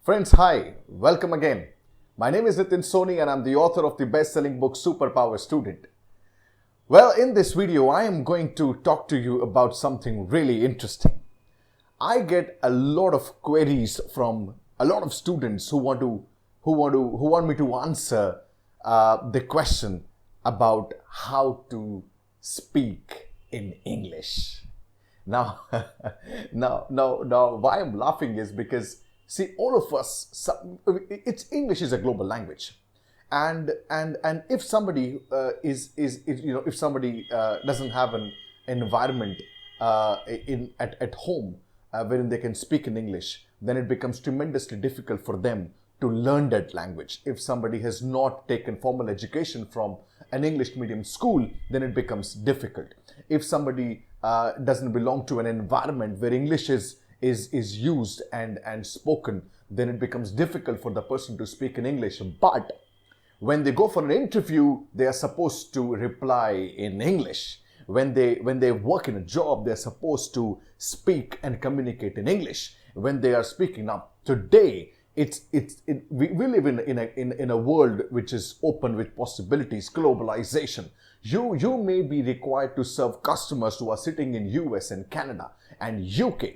Friends, hi, welcome again. My name is Nitin Soni and I'm the author of the best-selling book Superpower Student. Well, in this video, I am going to talk to you about something really interesting. I get a lot of queries from a lot of students who want me to answer the question about how to speak in English. Now, why I'm laughing is because see, all of us, English is a global language, and if somebody if somebody doesn't have an environment at home wherein they can speak in English, then it becomes tremendously difficult for them to learn that language. If somebody has not taken formal education from an English medium school, then it becomes difficult. If somebody doesn't belong to an environment where English is used and spoken, then it becomes difficult for the person to speak in English. But when they go for an interview, they are supposed to reply in English. When they work in a job, they're supposed to speak and communicate in English. When they are speaking now, today, we live in a world which is open with possibilities, globalization. You may be required to serve customers who are sitting in US and Canada and UK,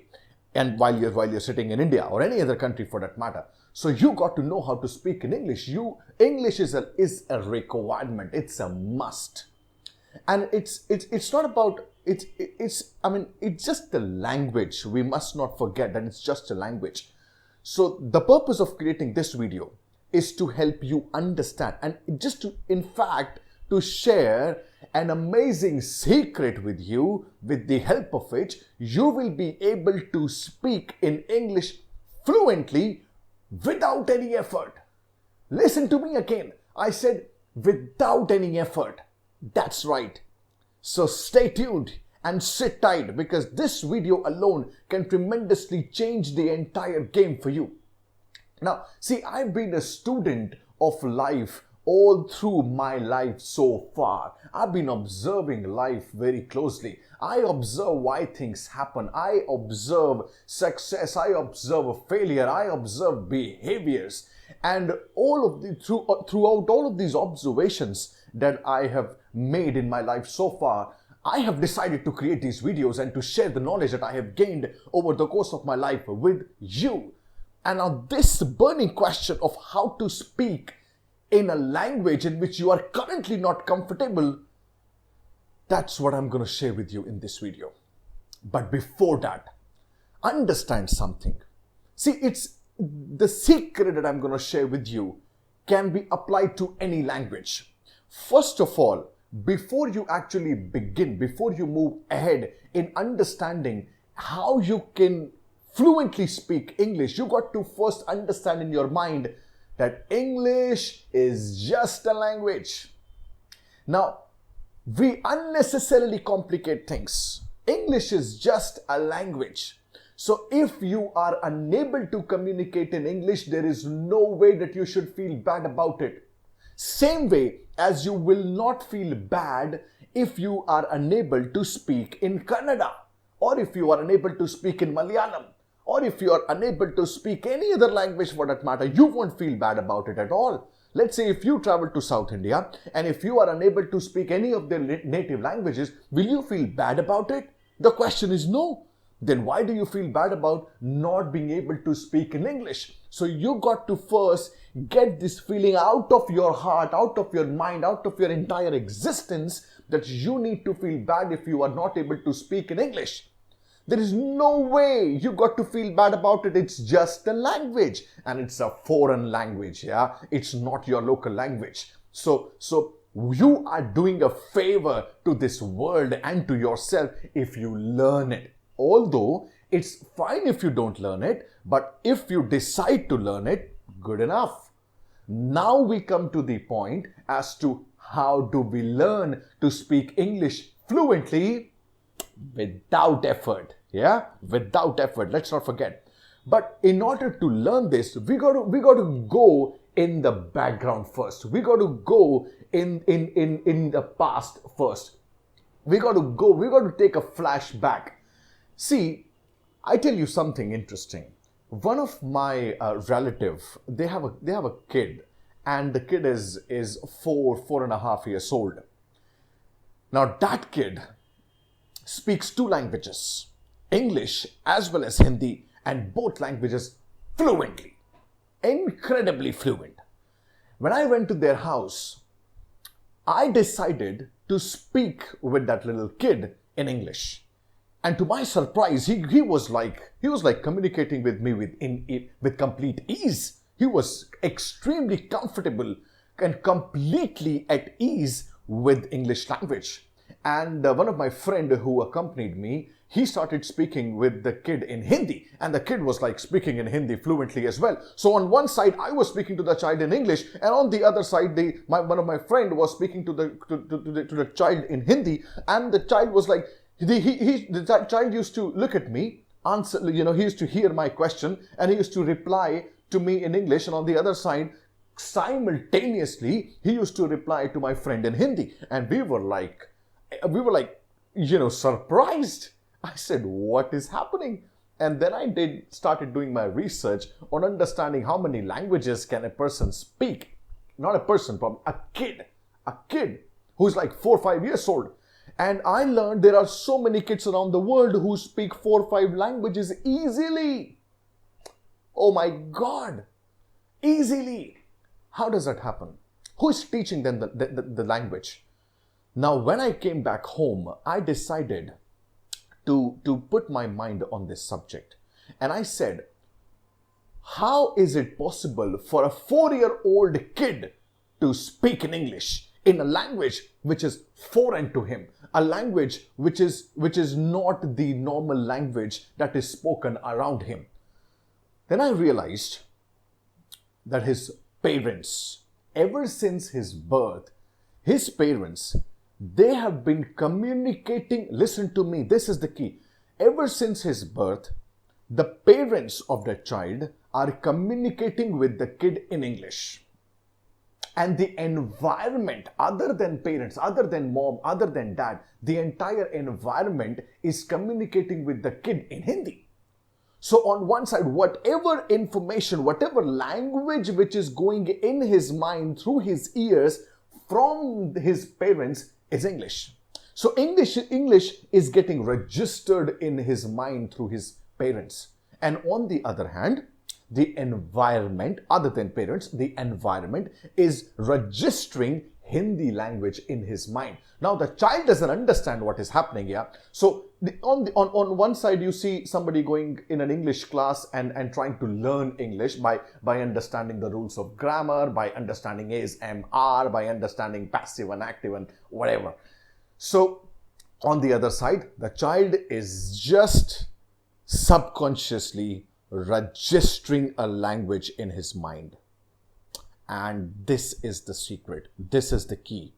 and while you're sitting in India or any other country for that matter. So you got to know how to speak in English. English is a requirement. It's a must. And it's not about it's just a language. We must not forget that it's just a language. So the purpose of creating this video is to help you understand and just to share an amazing secret with you, with the help of which you will be able to speak in English fluently without any effort. Listen to me again. I said without any effort. That's right. So stay tuned and sit tight, because this video alone can tremendously change the entire game for you. Now, see, I've been a student of life all through my life so far. I've been observing life very closely. I observe why things happen. I observe success. I observe failure. I observe behaviors. And throughout all of these observations that I have made in my life so far, I have decided to create these videos and to share the knowledge that I have gained over the course of my life with you. And now this burning question of how to speak in a language in which you are currently not comfortable, that's what I'm going to share with you in this video. But before that, understand something. See, it's the secret that I'm going to share with you can be applied to any language. First of all, before you actually begin, before you move ahead in understanding how you can fluently speak English, you got to first understand in your mind that English is just a language. Now, we unnecessarily complicate things. English is just a language. So if you are unable to communicate in English, there is no way that you should feel bad about it. Same way as you will not feel bad if you are unable to speak in Kannada, or if you are unable to speak in Malayalam, or if you are unable to speak any other language for that matter. You won't feel bad about it at all. Let's say if you travel to South India and if you are unable to speak any of their native languages, will you feel bad about it? The question is no. Then why do you feel bad about not being able to speak in English? So you got to first get this feeling out of your heart, out of your mind, out of your entire existence that you need to feel bad if you are not able to speak in English. There is no way you got to feel bad about it. It's just a language, and it's a foreign language. Yeah, it's not your local language. So you are doing a favor to this world and to yourself if you learn it. Although it's fine if you don't learn it, but if you decide to learn it, good enough. Now we come to the point as to how do we learn to speak English fluently without effort. Yeah, without effort. Let's not forget. But in order to learn this, we got to go in the background first. We got to go in the past first. We got to take a flashback. See, I tell you something interesting. one of my relative, they have a kid, and the kid is 4.5 years old. Now that kid speaks two languages, English as well as Hindi, and both languages fluently, incredibly fluent. When I went to their house, I decided to speak with that little kid in English. And to my surprise, he was like communicating with me with complete ease. He was extremely comfortable and completely at ease with English language. And one of my friend who accompanied me, he started speaking with the kid in Hindi, and the kid was like speaking in Hindi fluently as well. So on one side, I was speaking to the child in English, and on the other side, one of my friend was speaking to the child in Hindi, and the child was like, the child used to look at me, answer, he used to hear my question, and he used to reply to me in English, and on the other side, simultaneously, he used to reply to my friend in Hindi, and we were like, surprised. I said, what is happening? And then I started doing my research on understanding how many languages can a person speak. Not a person, probably a kid who's like 4 or 5 years old. And I learned there are so many kids around the world who speak 4 or 5 languages easily. Oh my God, easily. How does that happen? Who is teaching them the language? Now, when I came back home, I decided to put my mind on this subject. And I said, how is it possible for a 4-year-old kid to speak in English in a language which is foreign to him, a language which is not the normal language that is spoken around him? Then I realized that his parents, ever since his birth, his parents, they have been communicating. Listen to me, this is the key. Ever since his birth, the parents of the child are communicating with the kid in English. And the environment, other than parents, other than mom, other than dad, the entire environment is communicating with the kid in Hindi. So on one side, whatever information, whatever language which is going in his mind through his ears from his parents is English. So English is getting registered in his mind through his parents. And on the other hand, the environment, other than parents, the environment is registering Hindi language in his mind. Now the child doesn't understand what is happening here. So on one side, you see somebody going in an English class and trying to learn English by understanding the rules of grammar, by understanding is, am, are, by understanding passive and active and whatever. So on the other side, the child is just subconsciously registering a language in his mind. And this is the secret. This is the key.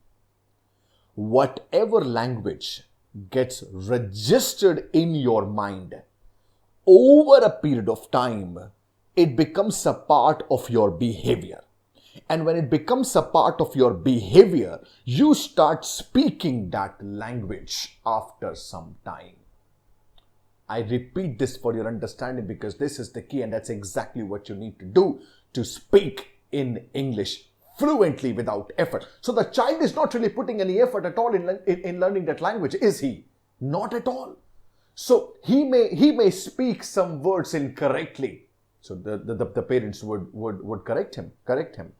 Whatever language gets registered in your mind over a period of time, it becomes a part of your behavior. And when it becomes a part of your behavior, you start speaking that language after some time. I repeat this for your understanding because this is the key, and that's exactly what you need to do to speak in English fluently without effort. So the child is not really putting any effort at all in learning that language, is he? Not at all. So he may speak some words incorrectly. So the parents would correct him,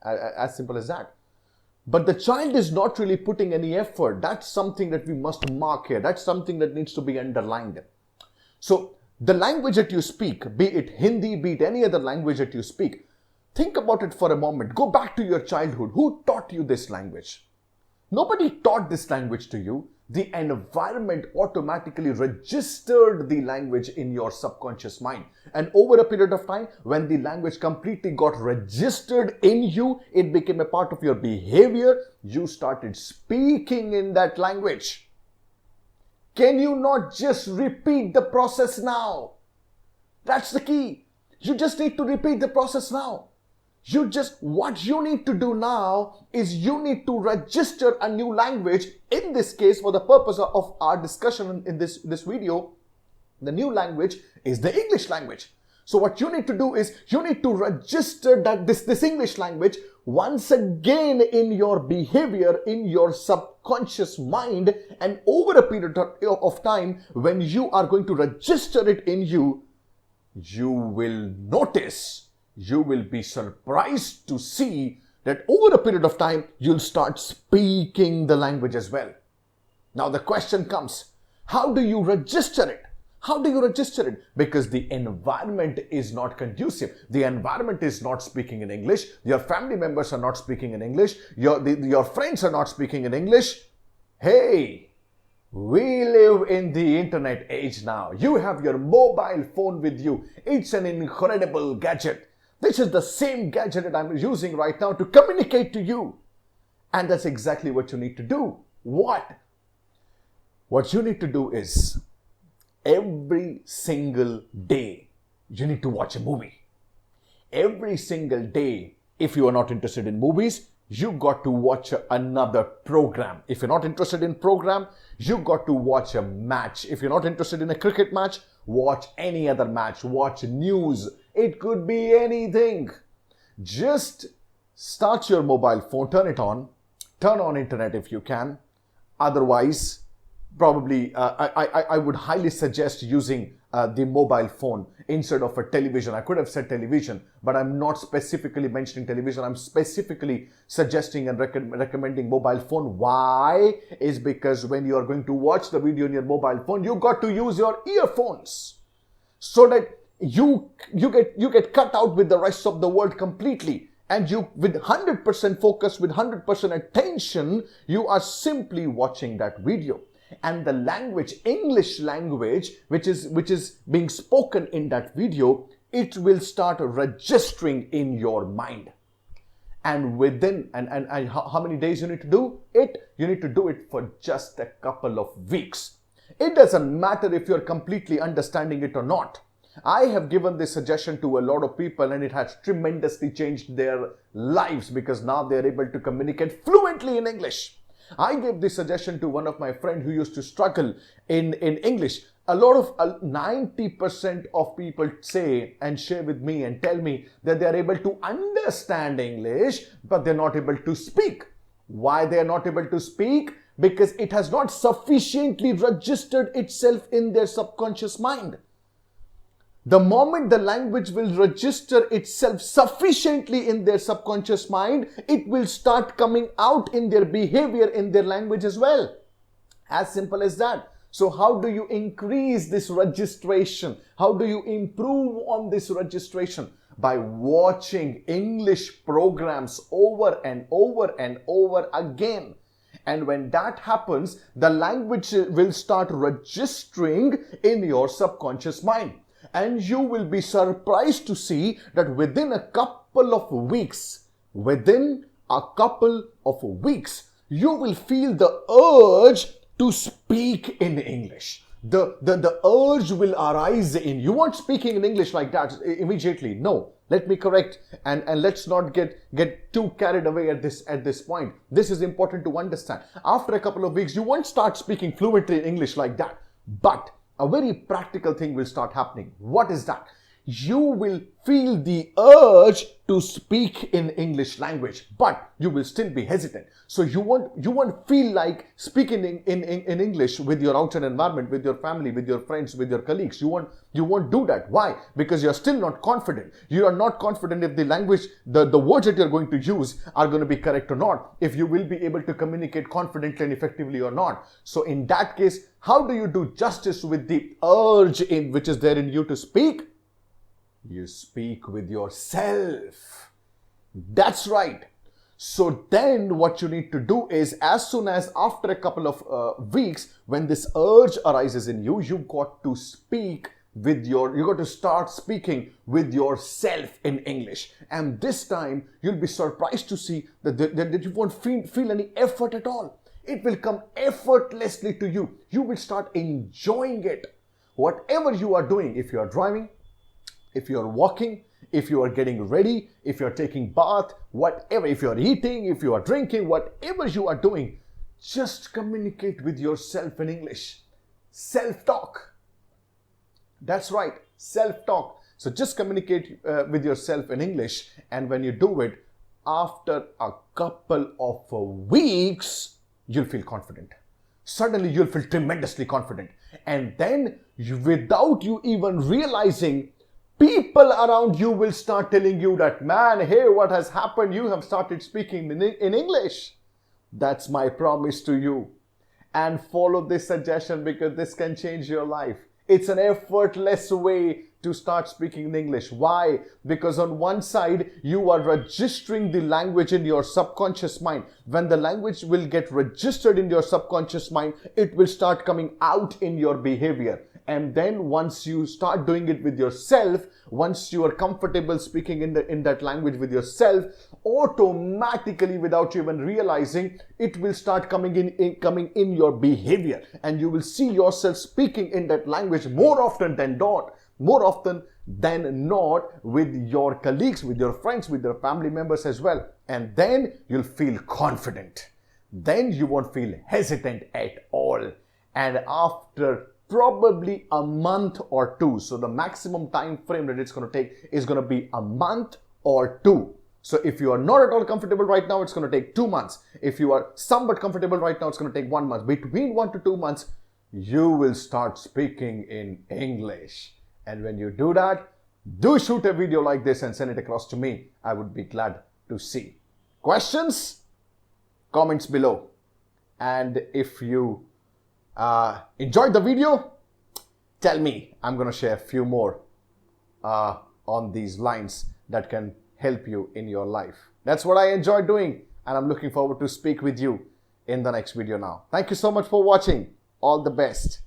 as simple as that. But the child is not really putting any effort. That's something that we must mark here. That's something that needs to be underlined. So the language that you speak, be it Hindi, be it any other language that you speak, think about it for a moment. Go back to your childhood. Who taught you this language? Nobody taught this language to you. The environment automatically registered the language in your subconscious mind. And over a period of time, when the language completely got registered in you, it became a part of your behavior. You started speaking in that language. Can you not just repeat the process now? That's the key. You just need to repeat the process now. What you need to do now is you need to register a new language. In this case, for the purpose of our discussion in this video, the new language is the English language. So what you need to do is you need to register that this English language once again in your behavior, in your subconscious mind, and over a period of time, when you are going to register it in you, you will notice, you will be surprised to see that over a period of time, you'll start speaking the language as well. Now the question comes, how do you register it? How do you register it? Because the environment is not conducive. The environment is not speaking in English. Your family members are not speaking in English. Your friends are not speaking in English. Hey, we live in the internet age now. You have your mobile phone with you. It's an incredible gadget. This is the same gadget that I'm using right now to communicate to you. And that's exactly what you need to do. What? What you need to do is, every single day, you need to watch a movie. Every single day, if you are not interested in movies, you got to watch another program. If you're not interested in program, you got to watch a match. If you're not interested in a cricket match, watch any other match. Watch news. It could be anything. Just start your mobile phone, turn it on, turn on internet if you can. Otherwise, probably I would highly suggest using the mobile phone instead of a television. I could have said television, but I'm not specifically mentioning television. I'm specifically suggesting and recommending mobile phone. Why? Is because when you are going to watch the video on your mobile phone, you got to use your earphones so that you get cut out with the rest of the world completely. And you, with 100% focus, with 100% attention, you are simply watching that video. And the language, English language, which is being spoken in that video, it will start registering in your mind. And within, and how many days you need to do it? You need to do it for just a couple of weeks. It doesn't matter if you're completely understanding it or not. I have given this suggestion to a lot of people and it has tremendously changed their lives because now they're able to communicate fluently in English. I gave this suggestion to one of my friends who used to struggle in English. A lot of 90% of people say and share with me and tell me that they are able to understand English, but they're not able to speak. Why they are not able to speak? Because it has not sufficiently registered itself in their subconscious mind. The moment the language will register itself sufficiently in their subconscious mind, it will start coming out in their behavior, in their language as well. As simple as that. So how do you increase this registration? How do you improve on this registration? By watching English programs over and over and over again. And when that happens, the language will start registering in your subconscious mind. And you will be surprised to see that within a couple of weeks, you will feel the urge to speak in English. The urge will arise in you. You won't speaking in English like that immediately. No, let me correct and let's not get too carried away at this point. This is important to understand. After a couple of weeks, you won't start speaking fluently in English like that. But a very practical thing will start happening. What is that? You will feel the urge to speak in English language, but you will still be hesitant. So you won't feel like speaking in English with your outside environment, with your family, with your friends, with your colleagues. You won't do that. Why? Because you're still not confident. You are not confident if the language, the words that you're going to use are going to be correct or not, if you will be able to communicate confidently and effectively or not. So in that case, how do you do justice with the urge which is there in you to speak? You speak with yourself. That's right. So then what you need to do is, as soon as after a couple of weeks, when this urge arises in you, you got to start speaking with yourself in English. And this time you'll be surprised to see that you won't feel any effort at all. It will come effortlessly to you. You will start enjoying it. Whatever you are doing, if you are driving, if you are walking, if you are getting ready, if you are taking bath, whatever, if you are eating, if you are drinking, whatever you are doing, just communicate with yourself in English. Self-talk. That's right, self-talk. So just communicate with yourself in English, and when you do it, after a couple of weeks, you'll feel confident. Suddenly you'll feel tremendously confident. And then without you even realizing, people around you will start telling you that, man, hey, what has happened? You have started speaking in English. That's my promise to you. And follow this suggestion, because this can change your life. It's an effortless way to start speaking in English. Why? Because on one side, you are registering the language in your subconscious mind. When the language will get registered in your subconscious mind, it will start coming out in your behavior. And then once you start doing it with yourself, once you are comfortable speaking in that language with yourself, automatically, without you even realizing, it will start coming in your behavior, and you will see yourself speaking in that language more often than not with your colleagues, with your friends, with your family members as well. And then you'll feel confident. Then you won't feel hesitant at all. And after probably a month or two, so the maximum time frame that it's going to take is going to be a month or two. So if you are not at all comfortable right now, it's going to take 2 months. If you are somewhat comfortable right now, it's going to take 1 month. Between 1 to 2 months, you will start speaking in English. And when you do that, do shoot a video like this and send it across to me. I would be glad to see. Questions? Comments below. And if you enjoyed the video, tell me. I'm going to share a few more on these lines that can help you in your life. That's what I enjoy doing, and I'm looking forward to speak with you in the next video now. Thank you so much for watching. All the best.